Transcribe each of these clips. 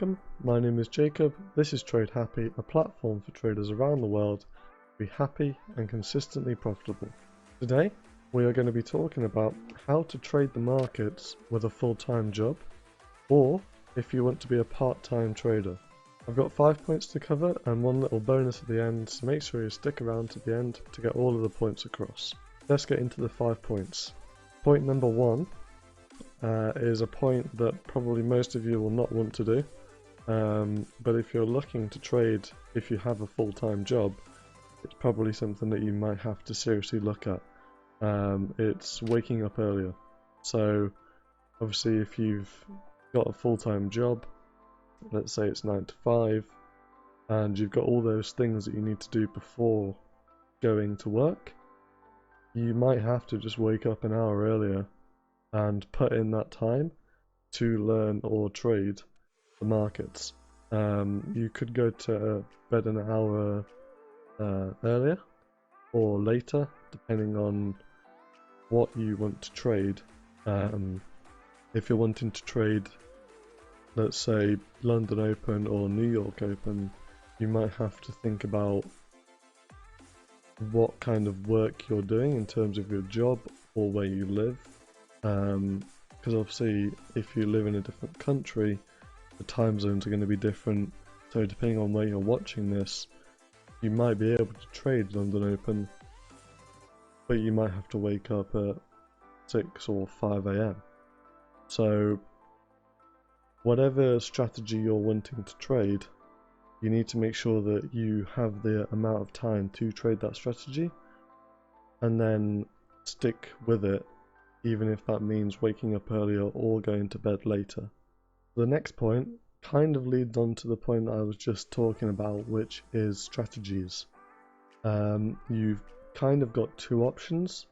Welcome, my name is Jacob. This is TradeHappy, a platform for traders around the world to be happy and consistently profitable. Today, we are going to be talking about how to trade the markets with a full-time job, or if you want to be a part-time trader. I've got 5 points to cover and one little bonus at the end, so make sure you stick around to the end to get all of the points across. Let's get into the 5 points. Point number 1 is a point that probably most of you will not want to do, but if you're looking to trade, if you have a full-time job, it's probably something that you might have to seriously look at. It's waking up earlier. So obviously if you've got a full-time job, let's say it's 9 to 5, and you've got all those things that you need to do before going to work, you might have to just wake up an hour earlier and put in that time to learn or trade the markets. You could go to bed an hour earlier or later, depending on what you want to trade. If you're wanting to trade, let's say, London Open or New York Open, you might have to think about what kind of work you're doing in terms of your job or where you live. Because obviously if you live in a different country, the time zones are going to be different, so depending on where you're watching this, you might be able to trade London Open, but you might have to wake up at 6 or 5 AM. So whatever strategy you're wanting to trade, you need to make sure that you have the amount of time to trade that strategy and then stick with it, even if that means waking up earlier or going to bed later. The next point kind of leads on to the point that I was just talking about, which is strategies. You've kind of got two options.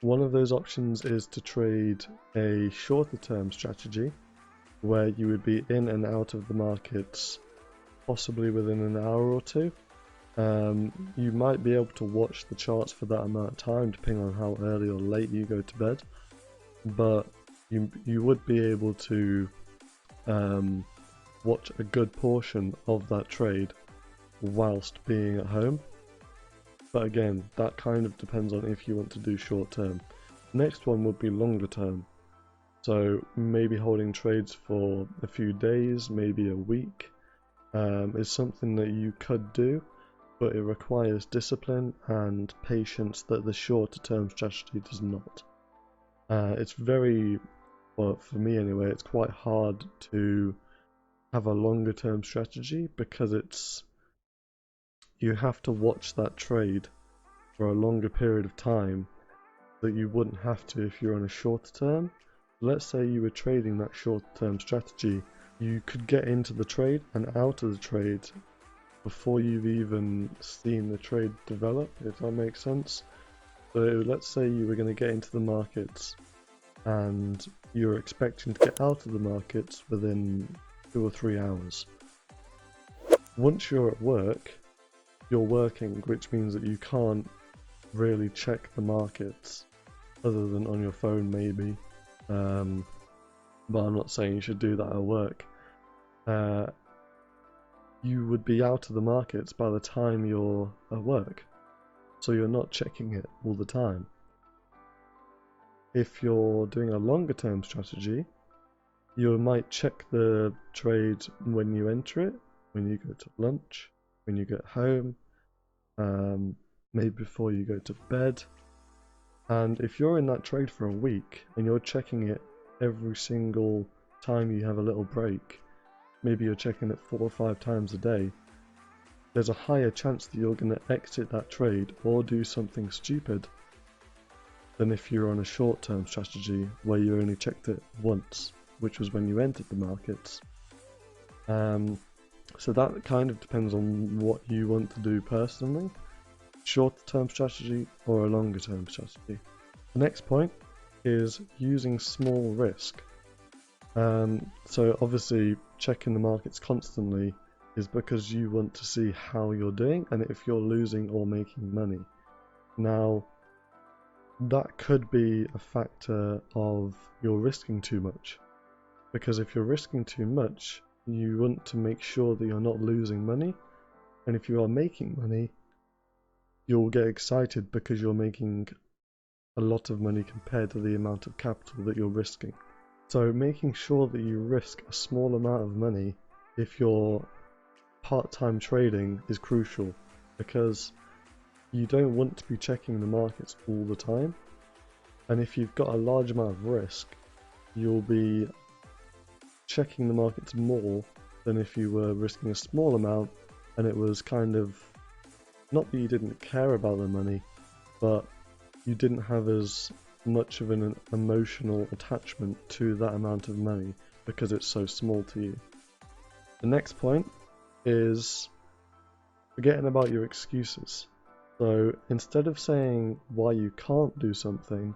One of those options is to trade a shorter term strategy, where you would be in and out of the markets possibly within an hour or two. You might be able to watch the charts for that amount of time, depending on how early or late you go to bed. But you would be able to watch a good portion of that trade whilst being at home. But again, that kind of depends on if you want to do short term. Next one would be longer term. So maybe holding trades for a few days, maybe a week, is something that you could do, but it requires discipline and patience that the shorter term strategy does not. It's very, well, for me anyway, it's quite hard to have a longer term strategy because you have to watch that trade for a longer period of time that you wouldn't have to if you're on a shorter term. Let's say you were trading that short term strategy, you could get into the trade and out of the trade before you've even seen the trade develop, if that makes sense. So let's say you were going to get into the markets and you're expecting to get out of the markets within 2 or 3 hours. Once you're at work, you're working, which means that you can't really check the markets other than on your phone maybe. But I'm not saying you should do that at work. You would be out of the markets by the time you're at work, so you're not checking it all the time. If you're doing a longer term strategy, you might check the trade when you enter it, when you go to lunch, when you get home, maybe before you go to bed. And if you're in that trade for a week and you're checking it every single time you have a little break, maybe you're checking it 4 or 5 times a day, there's a higher chance that you're going to exit that trade or do something stupid than if you're on a short-term strategy where you only checked it once, which was when you entered the markets. So that kind of depends on what you want to do personally, short-term strategy or a longer-term strategy. The next point is using small risk. So obviously checking the markets constantly is because you want to see how you're doing and if you're losing or making money. Now, that could be a factor of you're risking too much, because if you're risking too much, you want to make sure that you're not losing money, and if you are making money, you'll get excited because you're making a lot of money compared to the amount of capital that you're risking. So making sure that you risk a small amount of money if you're part-time trading is crucial, because you don't want to be checking the markets all the time, and if you've got a large amount of risk, you'll be checking the markets more than if you were risking a small amount and it was kind of, not that you didn't care about the money, but you didn't have as much of an emotional attachment to that amount of money because it's so small to you. The next point is forgetting about your excuses. So instead of saying why you can't do something,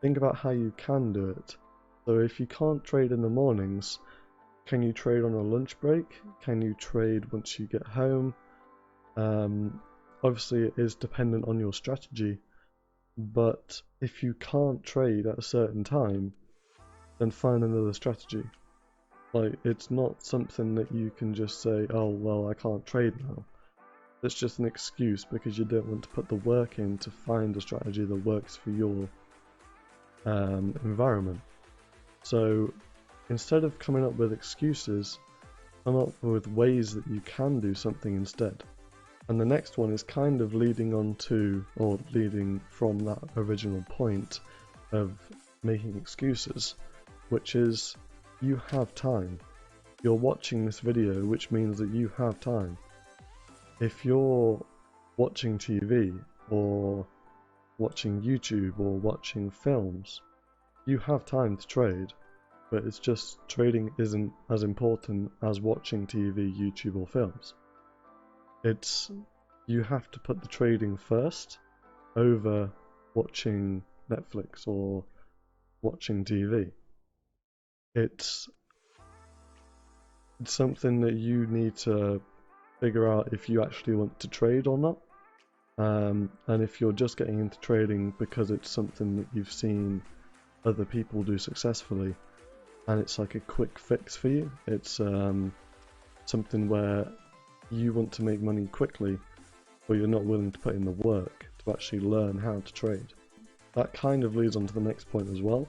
think about how you can do it. So if you can't trade in the mornings, can you trade on a lunch break? Can you trade once you get home? Obviously it is dependent on your strategy, but if you can't trade at a certain time, then find another strategy. Like, it's not something that you can just say, oh well, I can't trade now. It's just an excuse because you don't want to put the work in to find a strategy that works for your environment. So instead of coming up with excuses, come up with ways that you can do something instead. And the next one is kind of leading on to, or leading from that original point of making excuses, which is you have time. You're watching this video, which means that you have time. If you're watching TV or watching YouTube or watching films, you have time to trade, but it's just trading isn't as important as watching TV, YouTube or films. You have to put the trading first over watching Netflix or watching TV. It's something that you need to figure out if you actually want to trade or not. And if you're just getting into trading because it's something that you've seen other people do successfully and it's like a quick fix for you, it's something where you want to make money quickly, but you're not willing to put in the work to actually learn how to trade. That kind of leads on to the next point as well,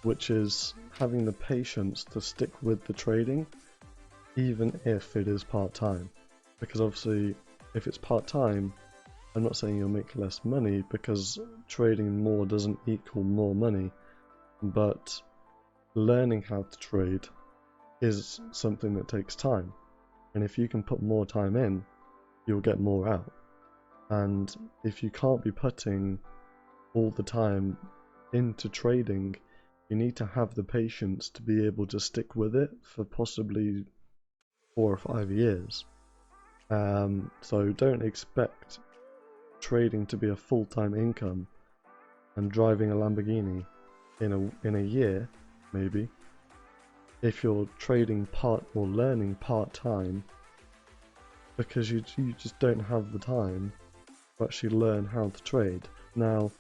which is having the patience to stick with the trading even if it is part-time. Because obviously if it's part-time, I'm not saying you'll make less money, because trading more doesn't equal more money, but learning how to trade is something that takes time, and if you can put more time in, you'll get more out. And if you can't be putting all the time into trading, you need to have the patience to be able to stick with it for possibly 4 or 5 years. So don't expect trading to be a full-time income and driving a Lamborghini in a year, maybe, if you're trading or learning part-time, because you just don't have the time to actually learn how to trade. Now,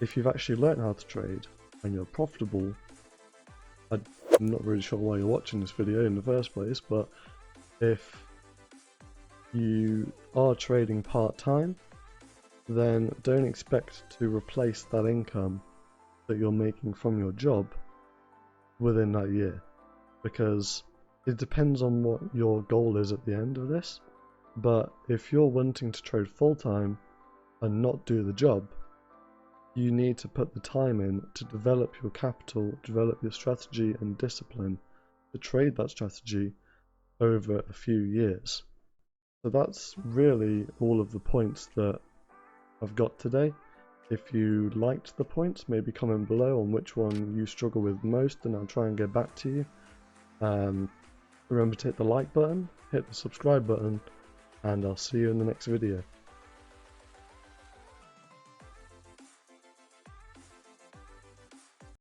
if you've actually learned how to trade and you're profitable, I'm not really sure why you're watching this video in the first place, but if you are trading part-time, then don't expect to replace that income that you're making from your job within that year, because it depends on what your goal is at the end of this. But if you're wanting to trade full-time and not do the job, you need to put the time in to develop your capital, develop your strategy and discipline to trade that strategy over a few years. So that's really all of the points that I've got today. If you liked the points, maybe comment below on which one you struggle with most, and I'll try and get back to you. Remember to hit the like button, hit the subscribe button, and I'll see you in the next video.